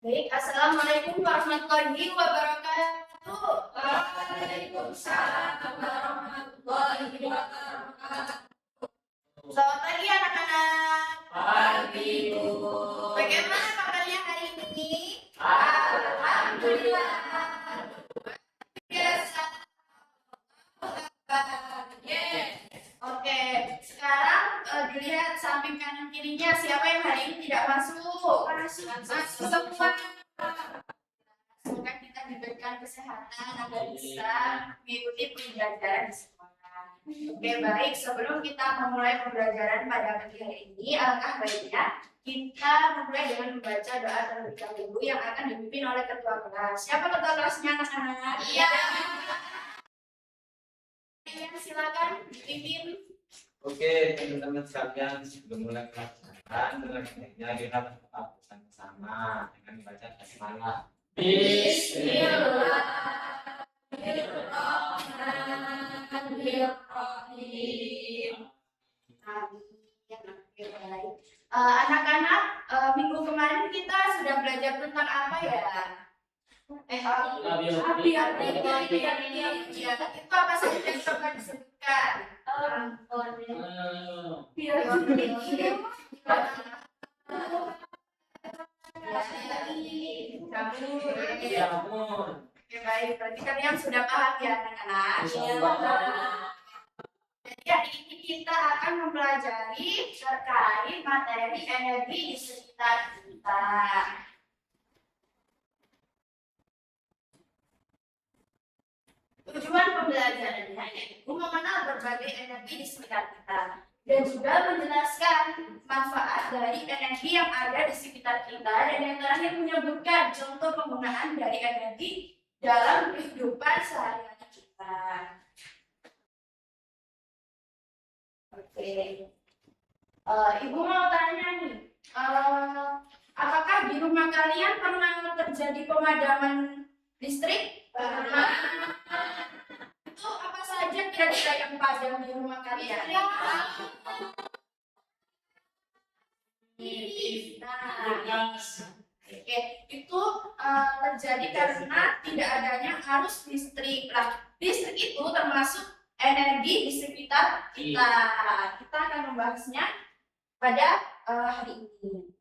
Baik, Assalamualaikum warahmatullahi wabarakatuh. Waalaikumsalam warahmatullahi wabarakatuh. Selamat pagi anak-anak. Pagi, Bu. Bagaimana kabarnya hari ini? Alhamdulillah. Biasa. Oke, sekarang dilihat samping kanan kirinya siapa yang hari ini tidak masuk? Masuk semua. Semoga kita diberikan kesehatan agar bisa mengikuti pembelajaran di sekolah. Oke, baik. Sebelum kita memulai pembelajaran pada pagi hari ini, alangkah baiknya kita memulai dengan membaca doa terlebih dahulu yang akan dipimpin oleh ketua kelas. Siapa ketua kelasnya, anak-anak? Iya. Silakan dipimpin. Oke, teman-teman sekalian, sebelum mulai pelajaran, dengan baiknya kita berdoa bersama-sama dengan membaca basmalah. Bismillahirrahmanirrahim. Anak-anak, minggu kemarin kita sudah belajar tentang apa ya? Api. Ya, itu apa saja yang coba disebutkan? Oke, baik. Berarti kalian sudah paham ya, anak-anak? Jadi hari ini kita akan mempelajari terkait materi energi di sekitar kita. Tujuan pembelajarannya yaitu mengenal berbagai energi di sekitar kita dan juga menjelaskan manfaat dari energi yang ada di sekitar kita, dan yang terakhir menyebutkan contoh penggunaan dari energi dalam kehidupan sehari-hari kita. Oke, Ibu mau tanya nih, apakah di rumah kalian pernah terjadi pemadaman listrik? Pernah. Itu apa saja kira-kira yang padam di rumah kalian? Oke, itu terjadi karena tidak adanya arus listrik. Listrik itu termasuk energi di sekitar kita. Kita akan membahasnya pada hari ini.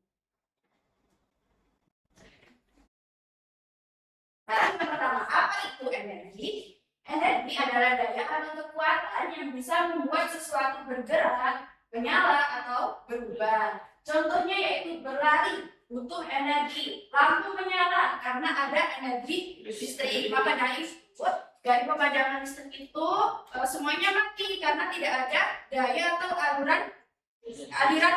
Yang pertama, apa itu energi? Energi adalah daya atau kekuatan yang bisa membuat sesuatu bergerak, menyala, atau berubah. Contohnya yaitu berlari, butuh energi. Lampu menyala karena ada energi listrik. Maka dari pemadaman listrik itu semuanya mati karena tidak ada daya atau aliran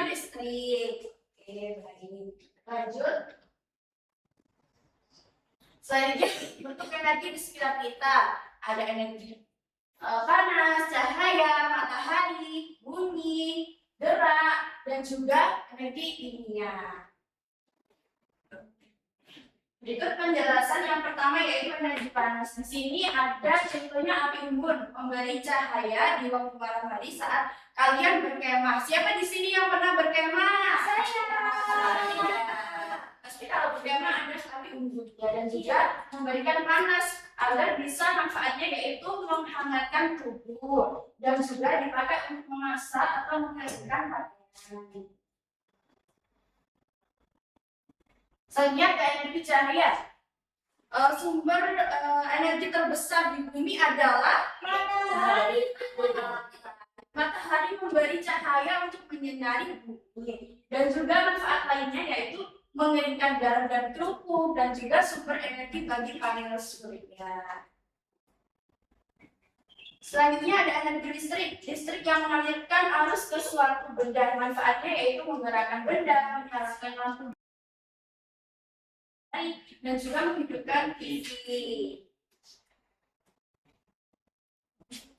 listrik. Oke, baik. Lanjut. Selanjutnya, bentuk energi di sekitar kita ada energi panas, cahaya, matahari, bunyi, gerak, dan juga energi kimia. Berikut penjelasan yang pertama yaitu energi panas. Di sini ada contohnya api unggun memberi cahaya di waktu malam hari saat kalian berkemah. Siapa di sini yang pernah berkemah? Saya. Pasti kalau berkemah ada api unggun dan juga memberikan panas agar bisa manfaatnya yaitu menghangatkan tubuh dan juga dipakai untuk memasak atau menghasilkan pakaian. Selanjutnya ada energi cahaya. Sumber energi terbesar di bumi adalah matahari. Matahari memberi cahaya untuk menyinari bumi dan juga manfaat lainnya yaitu mengeringkan garam dan kerupuk dan juga sumber energi bagi panel surya. Selanjutnya ada energi listrik. Listrik yang mengalirkan arus ke suatu benda. Manfaatnya yaitu menggerakkan benda, menyalakan lampu dan juga menghidupkan TV.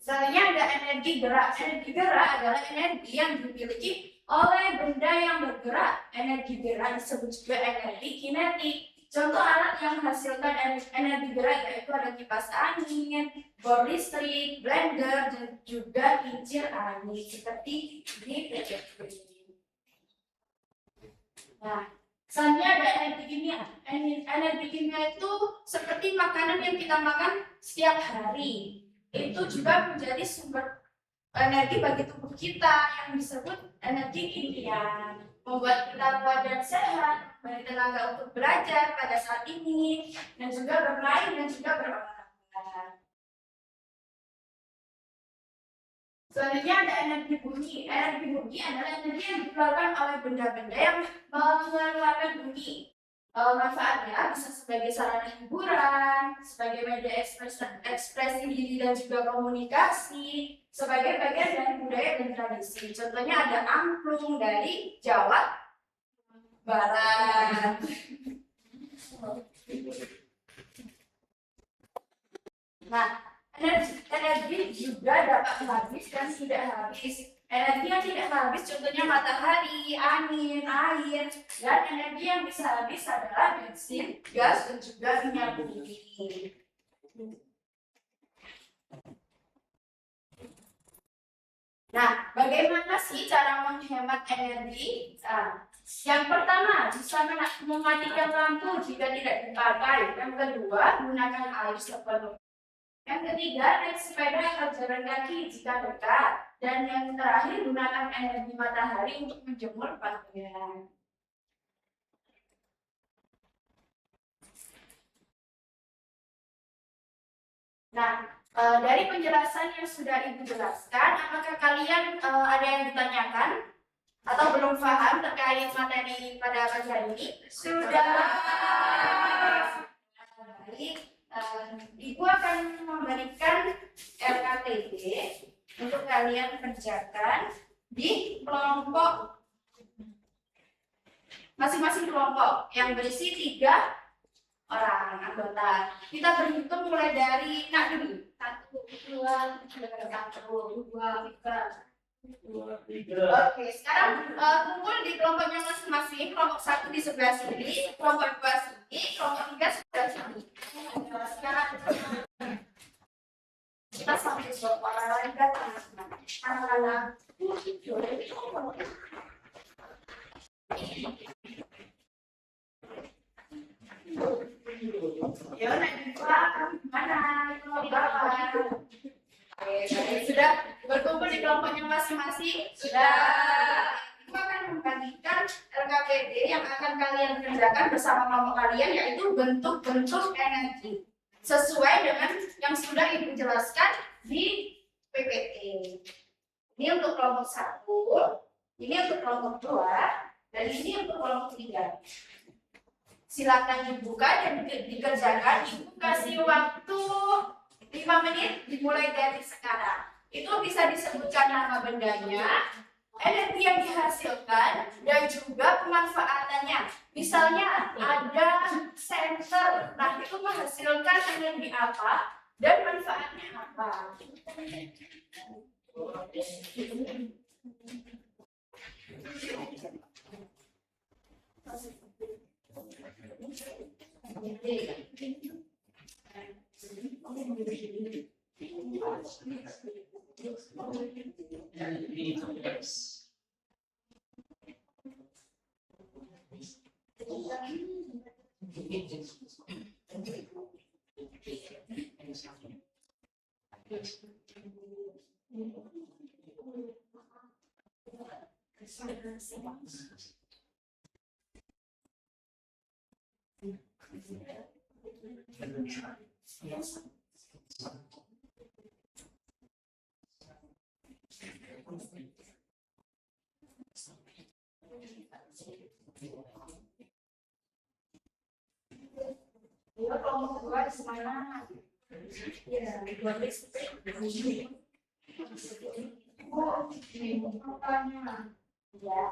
Selanjutnya ada energi gerak. Energi gerak adalah energi yang dimiliki oleh benda yang bergerak. Energi gerak disebut juga energi kinetik. Contoh alat yang menghasilkan energi gerak yaitu ada kipas angin, bor listrik, blender, dan juga kincir angin seperti di PCB. Nah, misalnya ada energi kimia. Energi kimia itu seperti makanan yang kita makan setiap hari. Itu juga menjadi sumber energi bagi tubuh kita yang disebut energi kimia. Membuat kita kuat dan sehat, memberi tenaga untuk belajar pada saat ini, dan juga bermain dan juga berolahraga. Selanjutnya ada energi bunyi. Energi bunyi adalah energi yang dikeluarkan oleh benda-benda yang mengeluarkan bunyi. Manfaatnya bisa sebagai sarana hiburan, sebagai media ekspresi diri dan juga komunikasi, sebagai bagian dari budaya dan tradisi. Contohnya ada angklung dari Jawa Barat. Nah, energi juga dapat habis dan tidak habis. Energi yang tidak habis contohnya matahari, angin, air, dan energi yang bisa habis adalah bensin, gas, dan juga minyak bumi. Nah, bagaimana sih cara menghemat energi? Yang pertama, bisa mematikan lampu jika tidak dipakai. Yang kedua, gunakan air sepenuhnya. Yang ketiga, naik sepeda atau jalan kaki jika dekat. Dan yang terakhir, gunakan energi matahari untuk menjemur pakaian. Nah, dari penjelasan yang sudah Ibu jelaskan, apakah kalian ada yang ditanyakan atau belum paham terkait materi pada pagi hari ini? Sudah. Baik, Ibu akan memberikan LKTD untuk kalian kerjakan di kelompok masing-masing kelompok yang berisi 3 orang anggota. Kita berhitung mulai dari dulu. 1, 2, 3. Oke, sekarang kumpul di kelompoknya masing-masing. Kelompok 1 di sebelah sini, kelompok 2 sini, kelompok 3 sebelah sini. Sekarang kita sampai olahraga anak-anak. Ya, mana? Sudah berkumpul di kelompoknya masing-masing. Sudah. Kita akan membagikan LKPD yang akan kalian kerjakan bersama kelompok kalian, yaitu bentuk-bentuk energi sesuai dengan yang sudah Ibu jelaskan di PPT. Ini untuk kelompok 1, ini untuk kelompok 2, dan ini untuk kelompok 3. Silakan dibuka dan dikerjakan. Ibu kasih waktu 5 menit dimulai dari sekarang. Itu bisa disebutkan nama bendanya, energi yang dihasilkan, dan juga pemanfaatannya. Misalnya ada senter, nah itu menghasilkan energi apa dan manfaatnya apa. Kelompok 2 di mana? Ya, buat listrik. Oh, makanya. Ya.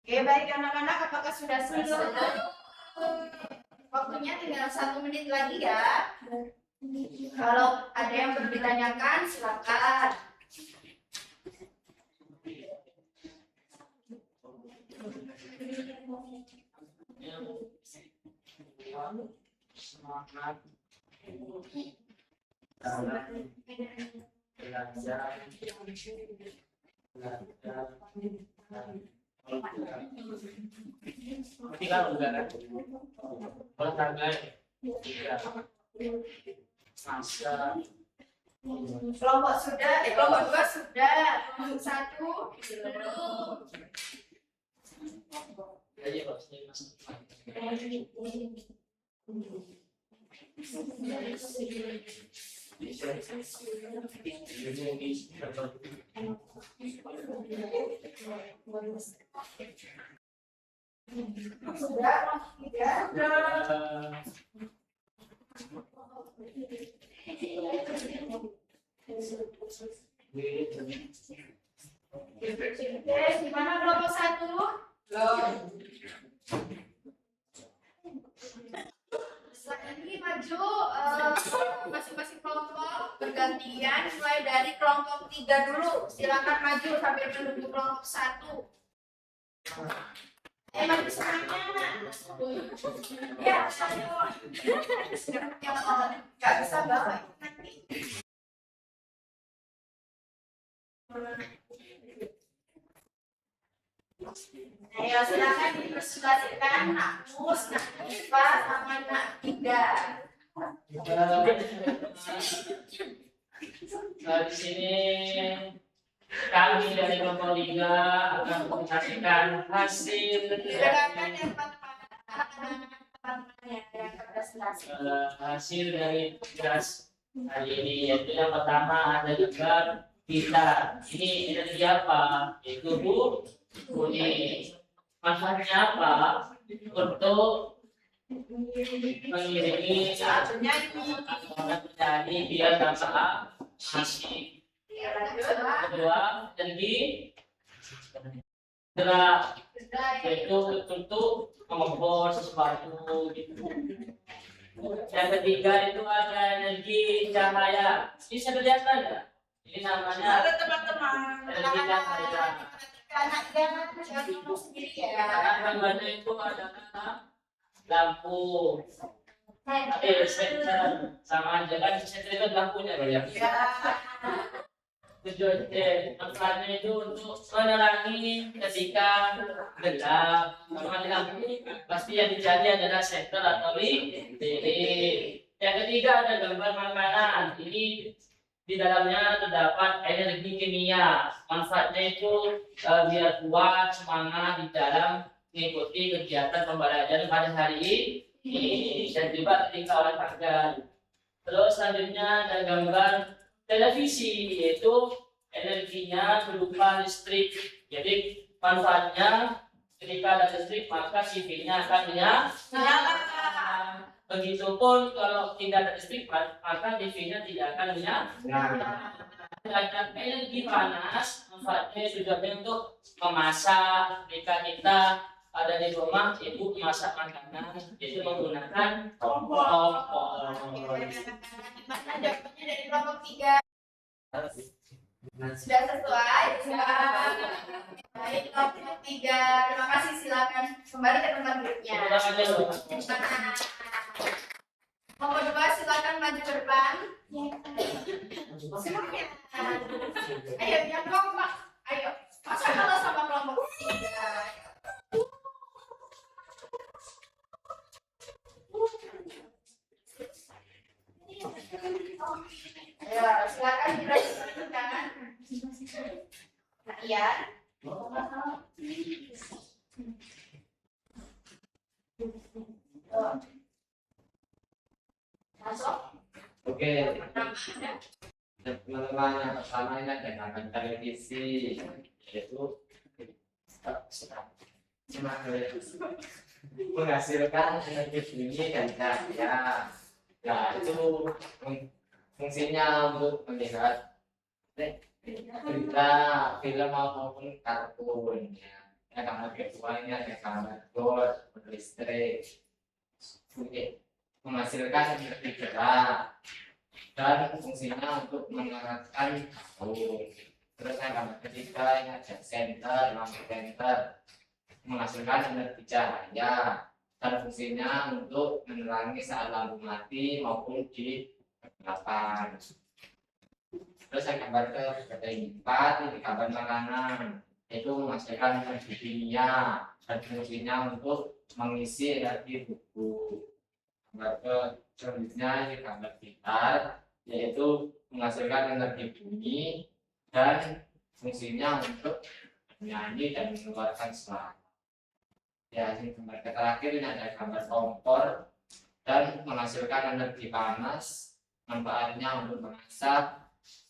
Oke, baik anak-anak, apakah sudah selesai? Waktunya tinggal 1 menit lagi ya. Kalau ada yang ditanyakan, silakan. semangat dalam belajar tinggal udara olahraga masa Kelompok sudah, kelompok 2 sudah, kelompok 1 belum. aja kalau saya masuk Sudah, kelompok 3. Gimana kelompok 1? Lagi maju masing-masing kelompok bergantian mulai dari kelompok 3 dulu. Silakan maju sampai menuju kelompok 1. Maju semuanya. Ya, ayo. Nggak bisa bawa nanti. Ayo silakan dipresentasikan Nak Mus, Nak Iva, sama Nak Ida. di sini kami dari kelompok 3 akan mempresentasikan hasil Silakan ya teman-teman yang berprestasi. hasil dari tugas hari ini, yaitu yang pertama ada gambar kita. Ini energi apa? Yaitu kuning. Manfaatnya apa? Untuk mengiringi menjadi biar tambah asik. Kedua, energi gerak, yaitu untuk mengompor sesuatu gitu. Yang ketiga itu ada energi cahaya. Bisa kelihatan nggak? Ini namanya teman-teman. energi cahaya. Anak jangan ngomong sendiri ya. Gambarnya itu adalah lampu, senter, sama aja kan senter itu lampunya ya. Tujuan manfaatnya itu untuk menerangi ketika gelap. Kalau ada lampu pasti yang dicari adalah senter atau listrik. Yang ketiga ada gambar makanan. Ini di dalamnya terdapat energi kimia. Manfaatnya itu biar kuat semangat di dalam mengikuti kegiatan pembelajaran pada hari ini dan juga ketika olahraga. Terus selanjutnya ada gambar televisi, yaitu energinya berupa listrik. Jadi manfaatnya ketika ada listrik maka TV-nya akan menyala. Begitupun kalau tidak ada listrik maka TV-nya tidak akan menyala. Ada energi panas, manfaatnya tujuannya untuk memasak. Ketika kita ada di rumah, ibu masak makanan, itu menggunakan kompor. Mana jawabannya dari kelompok 3? Sudah sesuai? Baik, kelompok 3. Terima kasih, silakan kembali ke tempat duduknya. Kelompok 2 silakan maju ke depan. Semuanya. Ayo, yang kelompok. Ayo. Masa kalah sama kelompok 3? Ayo, silakan dilanjutkan. Nah, iya. Masuk. Oke, teman-teman yang pertama ini ada gambar televisi, yaitu menghasilkan energi bunyi dan cahaya. Nah, itu fungsinya untuk melihat berita, film maupun kartun. Ya, gambar kedua ini ada gambar bor listrik. Oke. Menghasilkan energi gerak dan fungsinya untuk mengeratkan bau. Terus yang gambar ketiga ini ada senter, lampu senter. menghasilkan energi cahaya dan fungsinya untuk menerangi saat lampu mati maupun di kegelapan. Terus yang gambar ke-4 ini gambar makanan, yaitu menghasilkan energi kimia dan fungsinya untuk mengisi energi tubuh. Gambar ke selanjutnya ini gambar gitar, yaitu menghasilkan energi bunyi dan fungsinya untuk menyanyi dan mengeluarkan suara. Ya, ini gambar terakhir ini ada gambar kompor dan menghasilkan energi panas, manfaatnya untuk memasak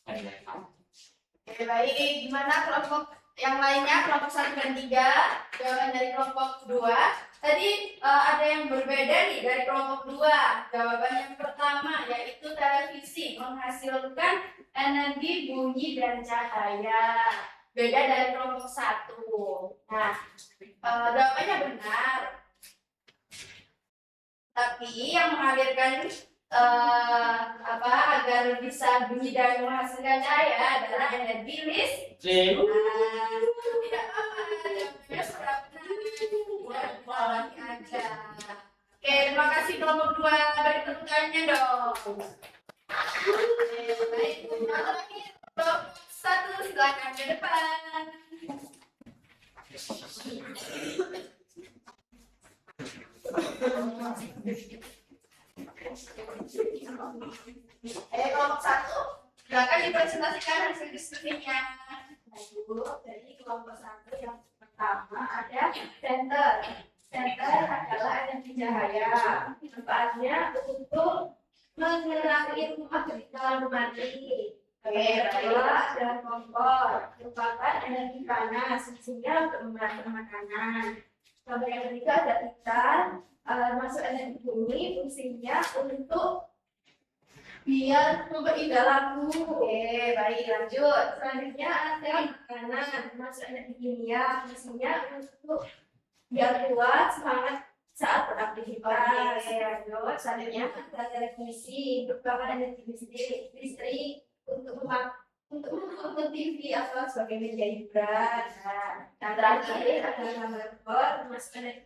dan lain-lain. Oke, baik. Gimana kelompok yang lainnya, kelompok 1 dan 3? Jawaban dari kelompok 2. Tadi ada yang berbeda nih dari kelompok 2. Jawaban yang pertama yaitu televisi menghasilkan energi bunyi dan cahaya. Beda dari kelompok 1. Nah, jawabannya benar. Tapi yang mengalirkan agar bisa bunyi dan menghasilkan cahaya adalah energi listrik. Tidak apa-apa, jawabannya sudah benar. Kita lagi aja. Oke, terima kasih kelompok 2. Beri tepuk tangannya dong. Oke, baik. Terakhir kelompok 1 silakan ke depan. Kelompok 1, silakan dipresentasikan hasil diskusinya. Dari kelompok 1 yang pertama ada center. Center adalah energi cahaya. Manfaatnya untuk menerangi rumah ketika lampu mati. Kedua ada kompor, merupakan energi panas, fungsinya untuk memasak makanan. Sampai yang ketiga ada gitar, masuk energi bumi, fungsinya untuk biar memberi lagu. Oke, baik, lanjut. Selanjutnya ada makanan, masuk energi kimia, fungsinya untuk biar kuat semangat saat beraktivitas. Oke, lanjut. Selanjutnya ada televisi, merupakan energi listrik untuk menonton TV atau sebagai media hiburan. Yang terakhir ada gambar masuk energi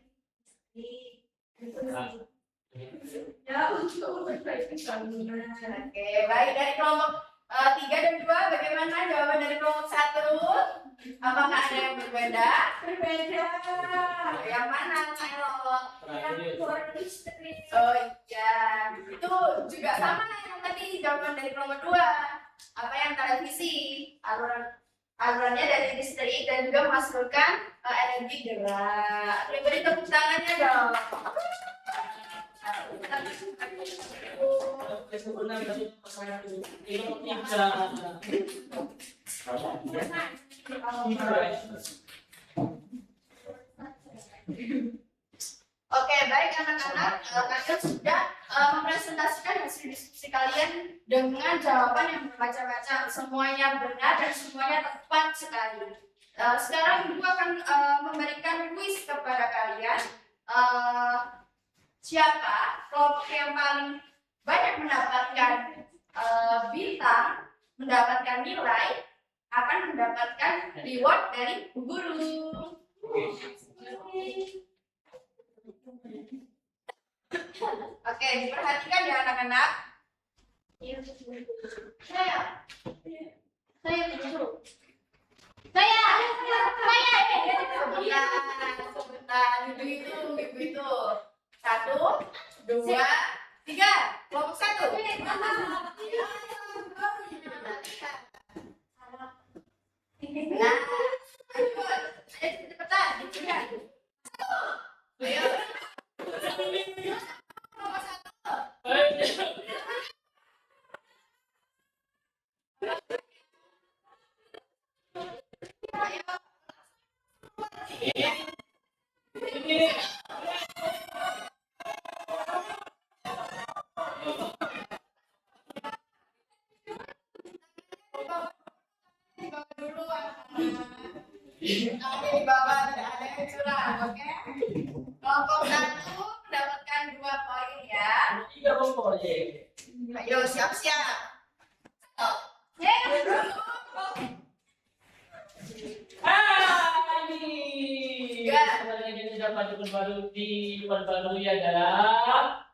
listrik. Ya, untuk memperbaiki bangunan. Oke, baik. Dari kelompok 3 dan 2, bagaimana jawaban dari kelompok 1? Apakah ada yang berbeda? Berbeda. Yang mana, Elo? Yang listrik. Oh iya, itu juga sama yang tadi jawaban dari kelompok 2. Apa yang televisi? Alurannya dari listrik dan juga menghasilkan energi gerak. Oke, beri tepuk tangannya dong. Oke, baik anak-anak, kalian sudah mempresentasikan hasil diskusi kalian dengan jawaban yang berbaca-baca, semuanya benar dan semuanya tepat sekali. Sekarang Ibu akan memberikan kuis kepada kalian. Siapa kelompok yang paling banyak mendapatkan bintang, mendapatkan nilai, akan mendapatkan reward dari Bu Guru. Oke, diperhatikan ya anak-anak. Saya begitu. Sebentar, ibu itu. 1, 2, 3. Kelompok 1. Nah, ayo cepetan, cepetan. Ayo. Kelompok 1. Di bawah tidak ada yang curang, oke? Kelompok 1 mendapatkan 2 poin ya. Ayo siap-siap. Ini. dapat diperbarui adalah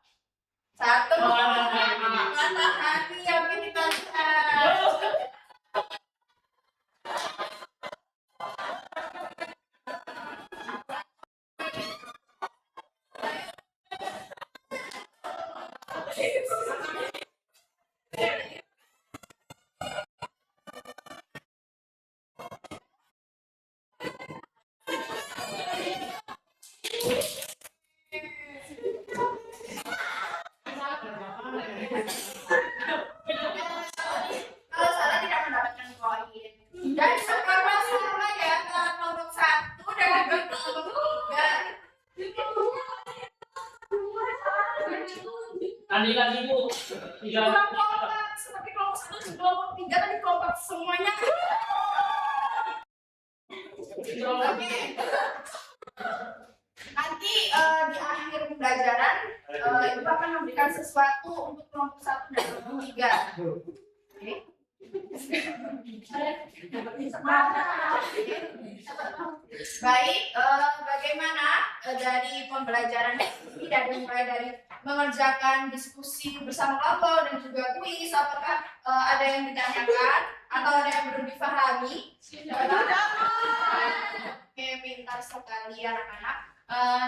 Satu. Matahari. Matahari yang kita lihat. Kalau salah tidak mendapatkan poin. Dan skornya sama ya antara kelompok 1 dan juga kelompok 3. Andi lagi Bu. Tiga. Kurang kompak seperti kelompok 1 dan kelompok 3 tadi kompak semuanya. Oke. Nanti di akhir pembelajaran Ibu akan memberikan sesuatu untuk kelompok 1 dan kelompok 3. Oke. Baik, bagaimana dari pembelajaran ini mulai dari mengerjakan diskusi bersama kelompok dan juga kuis, apakah ada yang ditanyakan atau ada yang belum dipahami? Oke, pintar sekali anak-anak.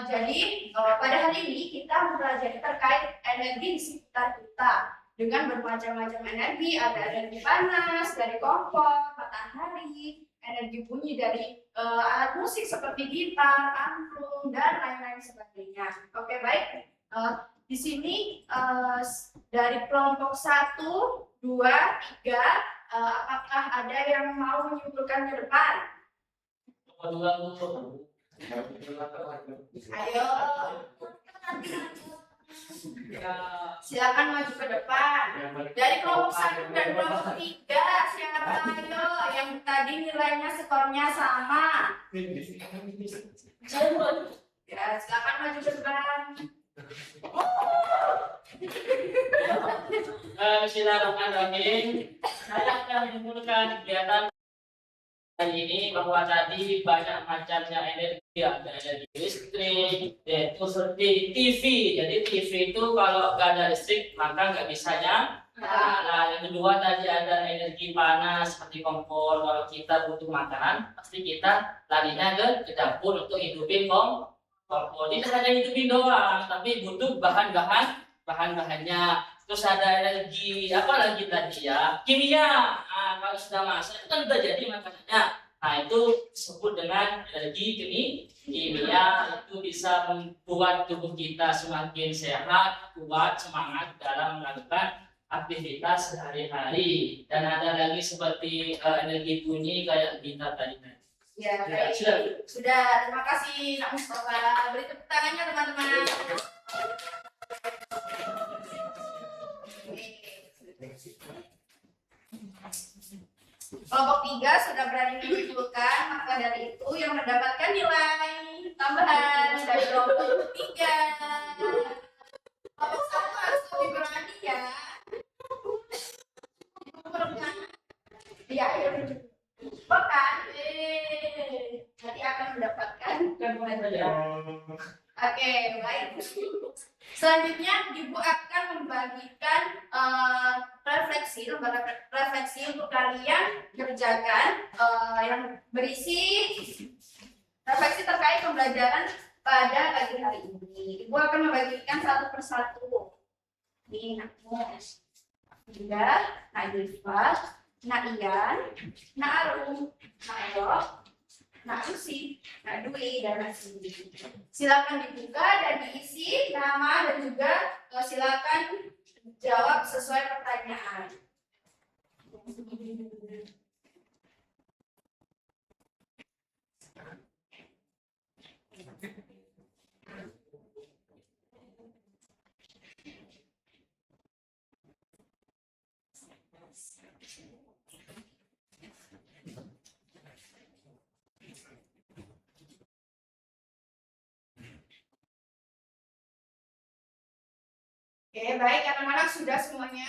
Jadi pada hari ini kita mempelajari terkait energi di sekitar kita dengan bermacam-macam energi. Ada energi panas dari kompor, matahari, energi bunyi dari alat musik seperti gitar, angklung, dan lain-lain sebagainya. Oke, baik. Di sini dari kelompok 1, 2, 3, apakah ada yang mau menyimpulkan ke depan? Ayo. Silakan maju ke depan. Dari kelompok 1 dan kelompok 3, siapa ayo yang tadi nilainya skornya sama? Ya, silakan maju ke depan. Bismillahirrahmanirrahim. Saya akan menyimpulkan kegiatan hari ini bahwa tadi banyak macamnya energi, ada energi listrik, yaitu seperti TV. Jadi TV itu kalau nggak ada listrik maka nggak bisa nyala. Nah, yang kedua tadi ada energi panas seperti kompor. Kalau kita butuh makanan, pasti kita larinya ke dapur untuk hidupin kompor. Tidak hanya hidupin doang, tapi butuh bahan-bahannya. Terus ada energi apa lagi tadi ya, kimia. Nah, kalau sudah masak itu kan udah jadi makanannya. Nah, itu disebut dengan energi kimia. Itu bisa membuat tubuh kita semakin sehat, kuat, semangat dalam melakukan aktivitas sehari-hari. Dan ada lagi seperti energi bunyi kayak gitar tadi. Ya, baik. Sudah, terima kasih Nak Mustafa. Beri tepuk tangannya teman-teman. Kelompok 3 sudah berani menyimpulkan, maka dari itu yang mendapatkan nilai tambahan dari kelompok 3. Kelompok 1 harus lebih berani ya. Di akhir pekan, nanti akan mendapatkan. Oke, baik. Selanjutnya Ibu akan membagikan refleksi untuk kalian kerjakan yang berisi refleksi terkait pembelajaran pada pagi hari ini. Ibu akan membagikan satu persatu. Ini Nakmus, juga Najifah, Nak Ian, Nak Arum, Nak Elok, Nak Susi, Nak Dwi, dan Nak Cindy. Silakan dibuka dan diisi nama dan juga silakan jawab sesuai pertanyaan. Oke, baik, anak-anak sudah semuanya?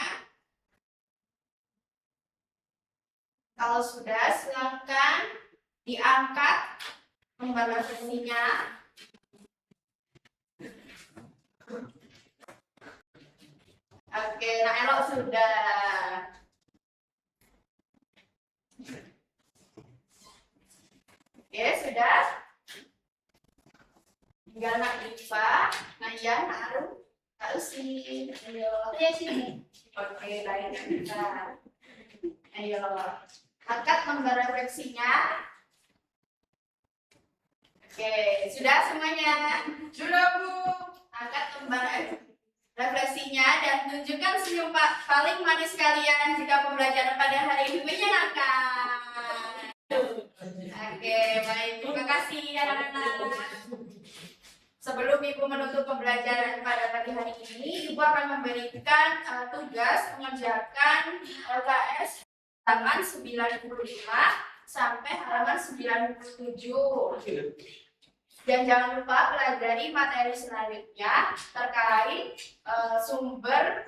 Kalau sudah, silakan diangkat lembar refleksinya. Oke, nah elok sudah. Oke, sudah. Tinggal nak Ipa, Naya, nak Arum, Kak Usi. Ayo. Saya sini. Oke, baik kita. Ayo. Angkat lembar refleksinya. Oke, sudah semuanya. Sudah, Bu. Angkat lembar refleksinya dan tunjukkan senyum paling manis kalian jika pembelajaran pada hari ini menyenangkan. Oke, baik. Terima kasih anak-anak. Sebelum Ibu menutup pembelajaran pada pagi hari ini, Ibu akan memberikan tugas mengerjakan LKS halaman 95 sampai halaman 97. Dan jangan lupa pelajari materi selanjutnya terkait sumber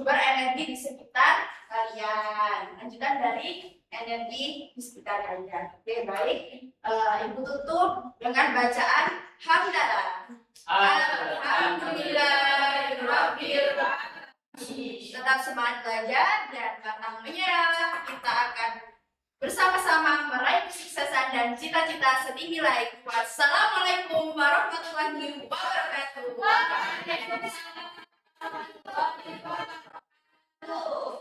energi di sekitar kalian. Lanjutan dari energi di sekitar kalian. Oke, baik. Ibu tutup dengan bacaan hamdalah. Alhamdulillahirabbil alamin. Tetap semangat belajar dan pantang menyerah. Kita akan bersama-sama meraih kesuksesan dan cita-cita setinggi langit. Wassalamualaikum warahmatullahi wabarakatuh. Waalaikumsalam warahmatullahi wabarakatuh.